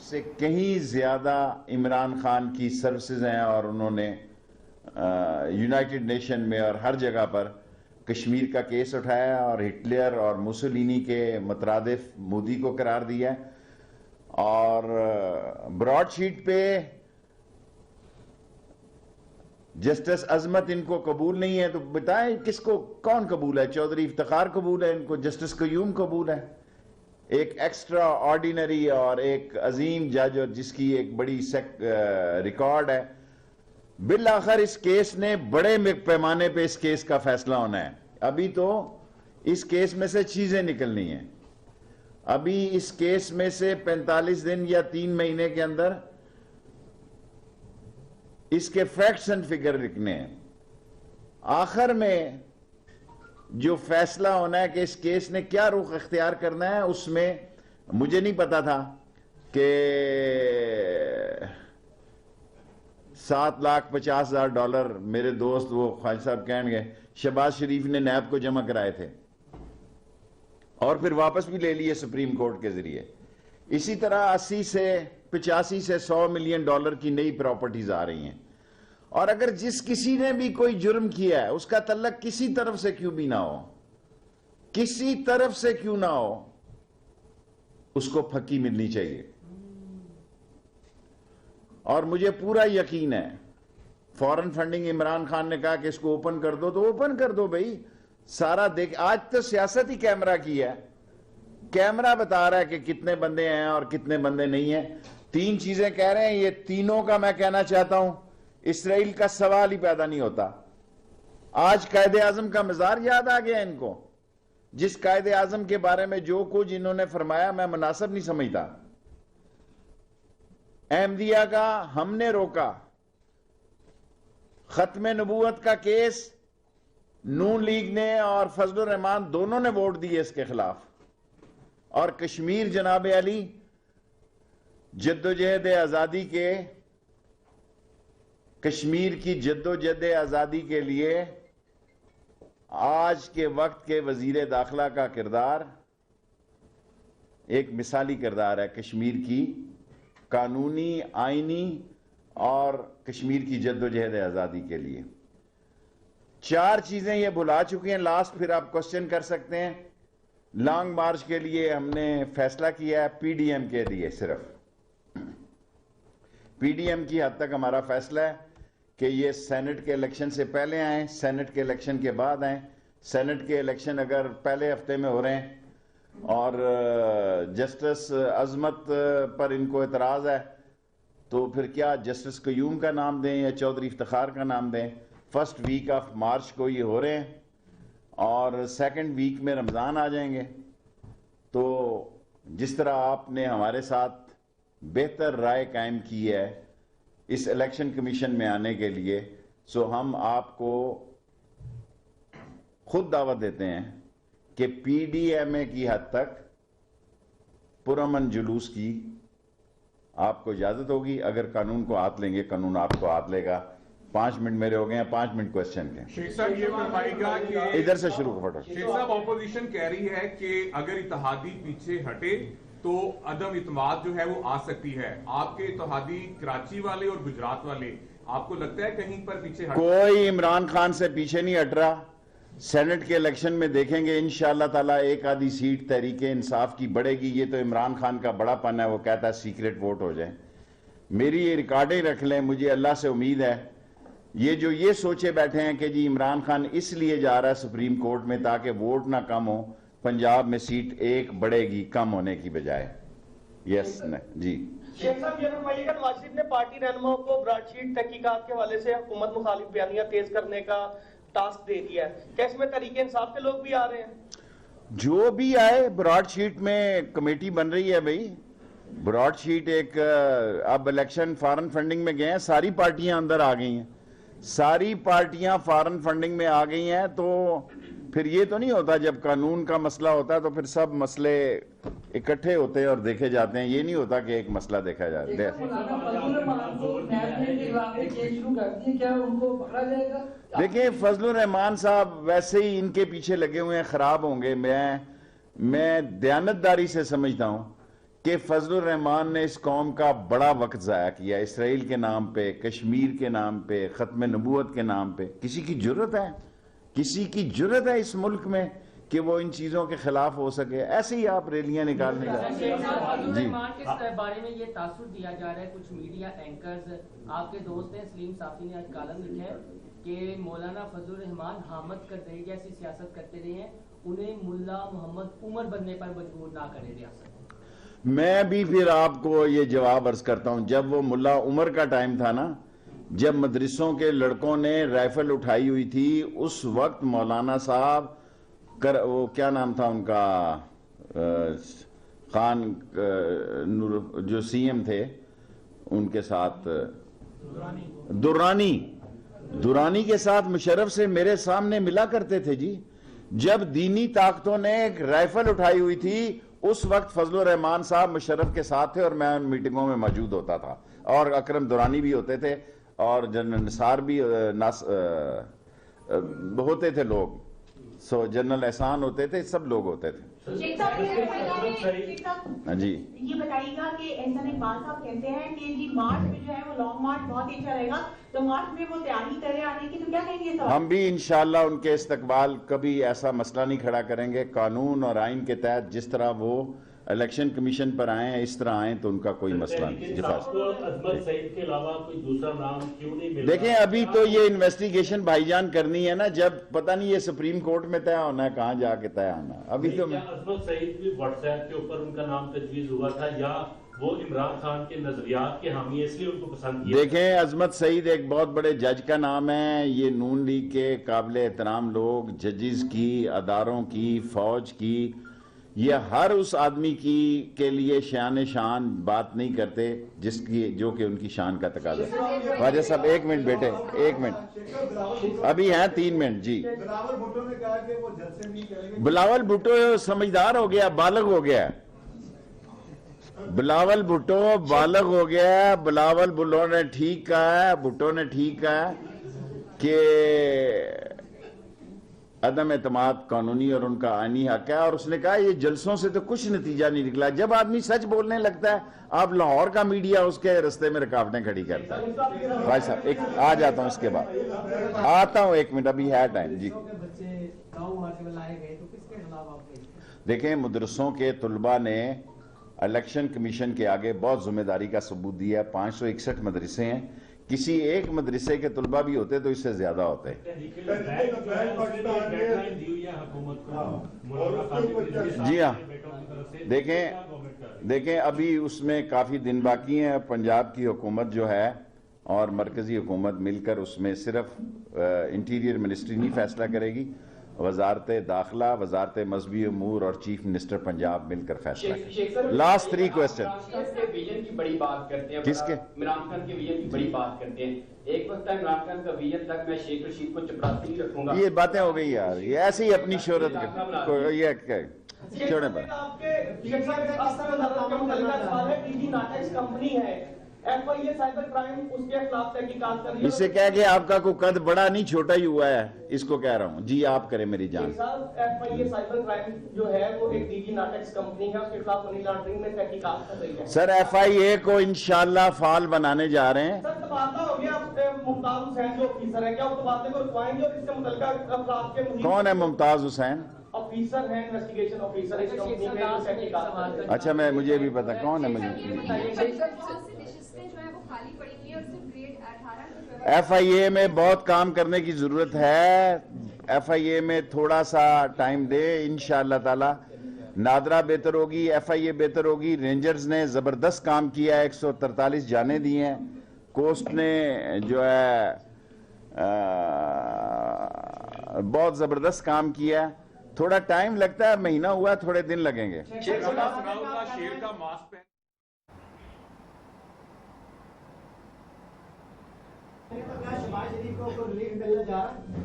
से कहीं ज़्यादा इमरान खान की सर्विसेज हैं और उन्होंने यूनाइटेड नेशन में और हर जगह पर कश्मीर का केस उठाया और हिटलर और मुसोलिनी के मुतरादिफ मोदी को करार दिया है। और ब्रॉडशीट पे जस्टिस अजमत इनको कबूल नहीं है, तो बताएं किसको, कौन कबूल है? चौधरी इफ्तिखार कबूल है इनको, जस्टिस कयूम कबूल है, एक एक्स्ट्रा ऑर्डिनरी और एक अजीम जज और जिसकी एक बड़ी रिकॉर्ड है। बिल आखिर इस केस ने बड़े पैमाने पे इस केस का फैसला होना है। अभी तो इस केस में से चीजें निकलनी है। अभी इस केस में से 45 दिन या 3 महीने के अंदर इसके फैक्ट्स एंड फिगर लिखने हैं। आखिर में जो फैसला होना है कि इस केस ने क्या रुख इख्तियार करना है, उसमें मुझे नहीं पता था कि $7,50,000 मेरे दोस्त वो ख्वाजा साहब कहेंगे शहबाज शरीफ ने नैब को जमा कराए थे और फिर वापस भी ले लिए सुप्रीम कोर्ट के जरिए। इसी तरह 80 से 85 से $100 मिलियन की नई प्रॉपर्टीज आ रही हैं। और अगर जिस किसी ने भी कोई जुर्म किया है उसका तल्लक किसी तरफ से क्यों भी ना हो, किसी तरफ से क्यों ना हो, उसको फकी मिलनी चाहिए। और मुझे पूरा यकीन है, फॉरेन फंडिंग इमरान खान ने कहा कि इसको ओपन कर दो, तो ओपन कर दो भाई, सारा देख। आज तो सियासत ही कैमरा की है, कैमरा बता रहा है कि कितने बंदे हैं और कितने बंदे नहीं हैं। 3 चीजें कह रहे हैं, ये तीनों का मैं कहना चाहता हूं इसराइल का सवाल ही पैदा नहीं होता। आज कायदे आजम का मजार याद आ गया इनको, जिस कायदे आजम के बारे में जो कुछ इन्होंने फरमाया मैं मुनासिब नहीं समझता। अहमदिया का हमने रोका, खत्मे नबूवत का केस नून लीग ने और फजलुर रहमान दोनों ने वोट दिए इसके खिलाफ। और कश्मीर जनाब अली जद्दोजहद आजादी के, कश्मीर की जद्दोजहद आजादी के लिए आज के वक्त के वजीर दाखिला का किरदार एक मिसाली किरदार है कश्मीर की कानूनी, आईनी और कश्मीर की जद्दोजहद आजादी के लिए। 4 चीजें ये भुला चुके हैं। लास्ट फिर आप क्वेश्चन कर सकते हैं। लॉन्ग मार्च के लिए हमने फैसला किया है, पीडीएम के लिए सिर्फ पीडीएम की हद तक हमारा फैसला है कि ये सेनेट के इलेक्शन से पहले आए, सेनेट के इलेक्शन के बाद आए। सेनेट के इलेक्शन अगर पहले हफ्ते में हो रहे हैं और जस्टिस अजमत पर इनको एतराज है, तो फिर क्या जस्टिस कयूम का नाम दें या चौधरी इफ्तिखार का नाम दें? फर्स्ट वीक ऑफ मार्च को ये हो रहे हैं और सेकंड वीक में रमज़ान आ जाएंगे। तो जिस तरह आपने हमारे साथ बेहतर राय कायम की है इस इलेक्शन कमीशन में आने के लिए, सो हम आपको खुद दावत देते हैं कि पीडीएमए की हद तक पुरअमन जुलूस की आपको इजाजत होगी। अगर कानून को हाथ लेंगे, कानून आपको हाथ लेगा। 5 मिनट मेरे हो गए हैं, 5 मिनट क्वेश्चन के। शेख साहब ये फरमाएगा कि इधर से शुरू करो। शेख साहब, ऑपोजिशन कह रही है कि अगर इत्तेहादी पीछे हटे तो अदम इत्मीनान जो है वो आ सकती है। आपके इत्तेहादी कराची वाले और गुजरात वाले, आपको लगता है कहीं पर पीछे हटे? कोई इमरान खान से पीछे नहीं हट रहा। सेनेट के इलेक्शन में देखेंगे इंशाअल्लाह ताला एक आधी सीट तहरीके इंसाफ की बढ़ेगी। ये तो इमरान खान का बड़ापन है, वो कहता है सीक्रेट वोट हो जाए। मेरी ये रिकॉर्डें रख लें, मुझे अल्लाह से उम्मीद है ये जो ये सोचे बैठे हैं कि जी इमरान खान इसलिए जा रहा है सुप्रीम कोर्ट में ताकि वोट ना कम हो, पंजाब में सीट एक बढ़ेगी कम होने की बजाय। यस जी। शेख साहब ये फरमाइएगा, नवाज शरीफ ने पार्टी रहनुमाओं को ब्रॉडशीट तहकीकात के हवाले से हुकूमत मुखालिफ बयानियां तेज करने का टास्क दे दिया है, क्या इसमें तरीके इंसाफ के लोग भी आ रहे हैं? जो भी आए, ब्रॉडशीट में कमेटी बन रही है भाई। ब्रॉडशीट एक अब इलेक्शन फॉरेन फंडिंग में गए हैं, सारी पार्टियां अंदर आ गई हैं, सारी पार्टियां फॉरेन फंडिंग में आ गई हैं। तो फिर ये तो नहीं होता, जब कानून का मसला होता है तो फिर सब मसले इकट्ठे होते हैं और देखे जाते हैं। ये नहीं होता कि एक मसला देखा जाए। देखिए फजलुर रहमान साहब वैसे ही इनके पीछे लगे हुए हैं, खराब होंगे। मैं दयानतदारी से समझता हूं कि फजलुर रहमान ने इस कौम का बड़ा वक्त ज़ाया किया, इसराइल के नाम पे, कश्मीर के नाम पे, ख़त्म नबूवत के नाम पे। किसी की जुर्रत है, किसी की जुर्रत है इस मुल्क में कि वो इन चीज़ों के खिलाफ हो सके? ऐसे ही आप रैलियां निकालने का जी। के बारे में ये तासुर दिया जा रहा है, कुछ मीडिया एंकर्स, आपके दोस्त हैं सलीम साफी ने आज कालम लिखा है कि मौलाना फजलुर रहमान हामद करदई जैसी सियासत करते रहे हैं, उन्हें मुल्ला मोहम्मद उमर बनने पर मजबूर ना करे रियासत। मैं भी फिर आपको ये जवाब अर्ज करता हूं, जब वो मुल्ला उमर का टाइम था ना, जब मदरसों के लड़कों ने राइफल उठाई हुई थी, उस वक्त मौलाना साहब वो क्या नाम था उनका, खान जो सीएम थे, उनके साथ दुरानी के साथ मुशर्रफ से मेरे सामने मिला करते थे जी। जब दीनी ताकतों ने एक राइफल उठाई हुई थी, उस वक्त फजलुर रहमान साहब मुशर्रफ के साथ थे और मैं उन मीटिंगों में मौजूद होता था, और अकरम दुरानी भी होते थे, और जनरल निसार भी होते थे लोग, जनरल एहसान होते थे, सब लोग होते थे। हाँ जी, ये बताइएगा कि एहसान इकबाल साहब कहते हैं कि जी मार्च में जो है वो लॉन्ग मार्च बहुत ही अच्छा रहेगा, तो मार्च में वो तैयारी करें आने की, तो क्या कहेंगे? हम भी इंशाअल्लाह उनके इस्तकबाल कभी ऐसा मसला नहीं खड़ा करेंगे। कानून और आइन के तहत जिस तरह वो इलेक्शन कमीशन पर आए हैं, इस तरह आए तो उनका कोई मसला नहीं। अजमत सईद के अलावा कोई दूसरा नाम क्यों नहीं मिल? देखें, अभी तो ये इन्वेस्टिगेशन भाईजान करनी है ना, जब पता नहीं ये सुप्रीम कोर्ट में तय होना है, कहाँ जाके तय होना है। अभी तो अजमत सईद भी व्हाट्सएप के ऊपर उनका नाम तजवीज हुआ था, या वो इमरान खान के नजरियात के हामी है इसलिए उनको पसंद किया? देखें, अजमत सईद एक बहुत बड़े जज का नाम है। ये नून लीग के काबिल एहतराम लोग, जजेस की, अदारों की, फौज की, ये हर उस आदमी की के लिए शान शान बात नहीं करते जिसकी जो कि उनकी शान का तकाजा है। ख्वाजा साहब 1 मिनट बेटे, 1 मिनट, अभी हैं 3 मिनट जी। बिलावल भुट्टो ने कहा कि वो जलसे नहीं करेंगे। बिलावल भुट्टो समझदार हो गया, बालग हो गया। बिलावल भुट्टो बालग हो गया। बिलावल भुट्टो ने ठीक कहा है, भुट्टो ने ठीक कहा है कि अदम एतमाद कानूनी और उनका आईनी हक है, और उसने कहा ये जलसों से तो कुछ नतीजा नहीं निकला। जब आदमी सच बोलने लगता है, आप लाहौर का मीडिया उसके रास्ते में रुकावटें खड़ी करता है। भाई साहब एक आ जाता हूं, इसके बाद आता हूं, 1 मिनट अभी है टाइम जी। देखें, मदरसों के तुलबा ने इलेक्शन कमीशन के आगे बहुत जिम्मेदारी का सबूत दिया है। 561 मदरसे हैं, किसी एक मदरसे के तुलबा भी होते तो इससे ज्यादा होते। जी हाँ, देखें अभी उसमें काफी दिन बाकी हैं। पंजाब की हुकूमत जो है और मरकजी हुकूमत मिलकर उसमें सिर्फ इंटीरियर मिनिस्ट्री नहीं फैसला करेगी, वजारत दाखिला, वजारत मजहबी अमूर और चीफ मिनिस्टर पंजाब मिलकर फैसला करें। Last 3 question. विजन की बड़ी बात करते हैं, किसके? इमरान खान के विजन की बड़ी बात करते हैं। एक वक्त था इमरान खान का विजन तक मैं शेख रशीद को चपरासी रखूंगा। ये बातें हो गई यार, ये ऐसे ही अपनी शोहरत ये छोड़े पर। कंपनी है FIA साइबर क्राइम, उसके खिलाफ तहकीकात कर रही है। इससे क्या कि आपका कोई कद बड़ा नहीं छोटा ही हुआ है, इसको कह रहा हूँ जी। आप करें मेरी जान। FIA साइबर क्राइम जो है वो एक DG नाटेक्स कंपनी है, उसके खिलाफ मनी लॉन्ड्रिंग में तहकीकात कर रही है। सर FIA को इंशाल्लाह फाल बनाने जा रहे हैं। सर तबादला हो गया, मुमताज हुसैन जो ऑफिसर है, क्या उस तबादले को रुकवाएंगे? और इससे मुतल्लिका अफराद के मुहिम कौन है मुमताज हुसैन? ऑफिसर है, इन्वेस्टिगेशन ऑफिसर इस कंपनी में जो तहकीकात कर रही है। अच्छा, मैं मुझे भी पता कौन है। मुझे FIA में बहुत काम करने की जरूरत है। FIA में थोड़ा सा टाइम दे, इंशाअल्लाह ताला नादरा बेहतर होगी, FIA बेहतर होगी। रेंजर्स ने जबरदस्त काम किया है, 143 जाने दी हैं। कोस्ट ने जो है बहुत जबरदस्त काम किया है। थोड़ा टाइम लगता है, महीना हुआ, थोड़े दिन लगेंगे। शेर का मास्क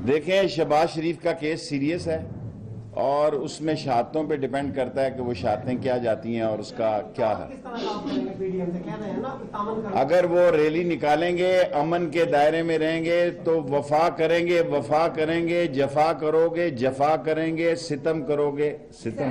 देखें, शहबाज शरीफ का केस सीरियस है और उसमें शहादतों पे डिपेंड करता है कि वो शहादतें क्या जाती हैं और उसका क्या है। अगर वो रैली निकालेंगे, अमन के दायरे में रहेंगे तो वफा करेंगे, वफा करेंगे, जफा करोगे, जफा करेंगे, सितम करोगे, सितम।